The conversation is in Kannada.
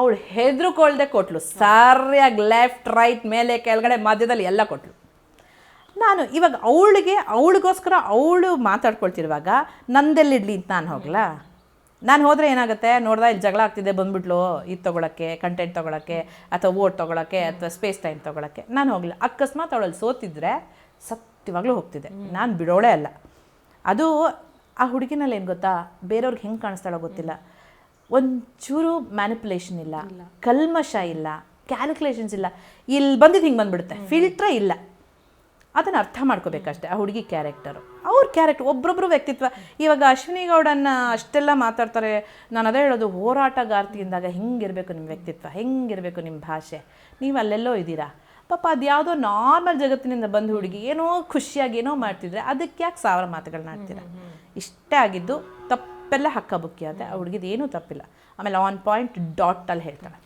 ಅವಳು ಹೆದರುಕೊಳ್ದೆ ಕೊಟ್ಲು, ಸರಿಯಾಗಿ ಲೆಫ್ಟ್ ರೈಟ್ ಮೇಲೆ ಕೆಳಗಡೆ ಮಧ್ಯದಲ್ಲಿ ಎಲ್ಲ ಕೊಟ್ಲು. ನಾನು ಇವಾಗ ಅವಳಿಗೋಸ್ಕರ ಅವಳು ಮಾತಾಡ್ಕೊಳ್ತಿರುವಾಗ ನಂದೆಲ್ಲಿಡ್ಲಿ ಅಂತ ನಾನು ಹೋಗ್ಲಾ? ನಾನು ಹೋದರೆ ಏನಾಗುತ್ತೆ, ನೋಡ್ದೆ ಇಲ್ಲಿ ಜಗಳ ಆಗ್ತಿದೆ ಬಂದ್ಬಿಟ್ಲು ಇದು ತೊಗೊಳಕ್ಕೆ, ಕಂಟೆಂಟ್ ತೊಗೊಳಕ್ಕೆ, ಅಥವಾ ವೋಟ್ ತೊಗೊಳಕ್ಕೆ, ಅಥವಾ ಸ್ಪೇಸ್ ಟೈಮ್ ತೊಗೊಳಕ್ಕೆ. ನಾನು ಹೋಗಲಿಲ್ಲ. ಅಕಸ್ಮಾತ್ ಅವಳಲ್ಲಿ ಸೋತಿದ್ರೆ ಸತ್ಯವಾಗ್ಲೂ ಹೋಗ್ತಿದ್ದೆ, ನಾನು ಬಿಡೋಳೇ ಅಲ್ಲ. ಅದು ಆ ಹುಡುಗಿನಲ್ಲಿ ಏನು ಗೊತ್ತಾ, ಬೇರೆಯವ್ರಿಗೆ ಹೆಂಗೆ ಕಾಣಿಸ್ತಾಳೋ ಗೊತ್ತಿಲ್ಲ, ಒಂಚೂರು ಮ್ಯಾನಿಪುಲೇಷನ್ ಇಲ್ಲ, ಕಲ್ಮಶ ಇಲ್ಲ, ಕ್ಯಾಲ್ಕುಲೇಷನ್ಸ್ ಇಲ್ಲ, ಇಲ್ಲಿ ಬಂದಿದ್ದು ಹಿಂಗೆ ಬಂದುಬಿಡುತ್ತೆ, ಫಿಲ್ಟ್ರೇ ಇಲ್ಲ. ಅದನ್ನು ಅರ್ಥ ಮಾಡ್ಕೋಬೇಕಷ್ಟೆ ಆ ಹುಡುಗಿ ಕ್ಯಾರೆಕ್ಟರು. ಅವ್ರ ಕ್ಯಾರೆಕ್ಟರ್ ಒಬ್ಬೊಬ್ಬರು ವ್ಯಕ್ತಿತ್ವ. ಇವಾಗ ಅಶ್ವಿನಿ ಗೌಡನ್ನ ಅಷ್ಟೆಲ್ಲ ಮಾತಾಡ್ತಾರೆ. ನಾನು ಅದೇ ಹೇಳೋದು, ಹೋರಾಟಗಾರ್ತಿಯಿಂದಾಗ ಹೆಂಗಿರಬೇಕು ನಿಮ್ಮ ವ್ಯಕ್ತಿತ್ವ, ಹೆಂಗಿರಬೇಕು ನಿಮ್ಮ ಭಾಷೆ. ನೀವು ಅಲ್ಲೆಲ್ಲೋ ಇದ್ದೀರಾ ಪಾಪ. ಅದು ಯಾವುದೋ ನಾರ್ಮಲ್ ಜಗತ್ತಿನಿಂದ ಬಂದು ಹುಡುಗಿ ಏನೋ ಖುಷಿಯಾಗಿ ಏನೋ ಮಾಡ್ತಿದ್ರೆ ಅದಕ್ಕೆ ಯಾಕೆ 1000 ಮಾತುಗಳನ್ನ ಆಡ್ತೀರಾ? ಇಷ್ಟೇ ಆಗಿದ್ದು ತಪ್ಪೆಲ್ಲ ಹಕ್ಕಬುಕ್ಕಿ ಆದ. ಆ ಹುಡುಗಿದು ಏನೂ ತಪ್ಪಿಲ್ಲ. ಆಮೇಲೆ ಆನ್ ಪಾಯಿಂಟ್ ಡಾಟಲ್ಲಿ ಹೇಳ್ತಾಳೆ.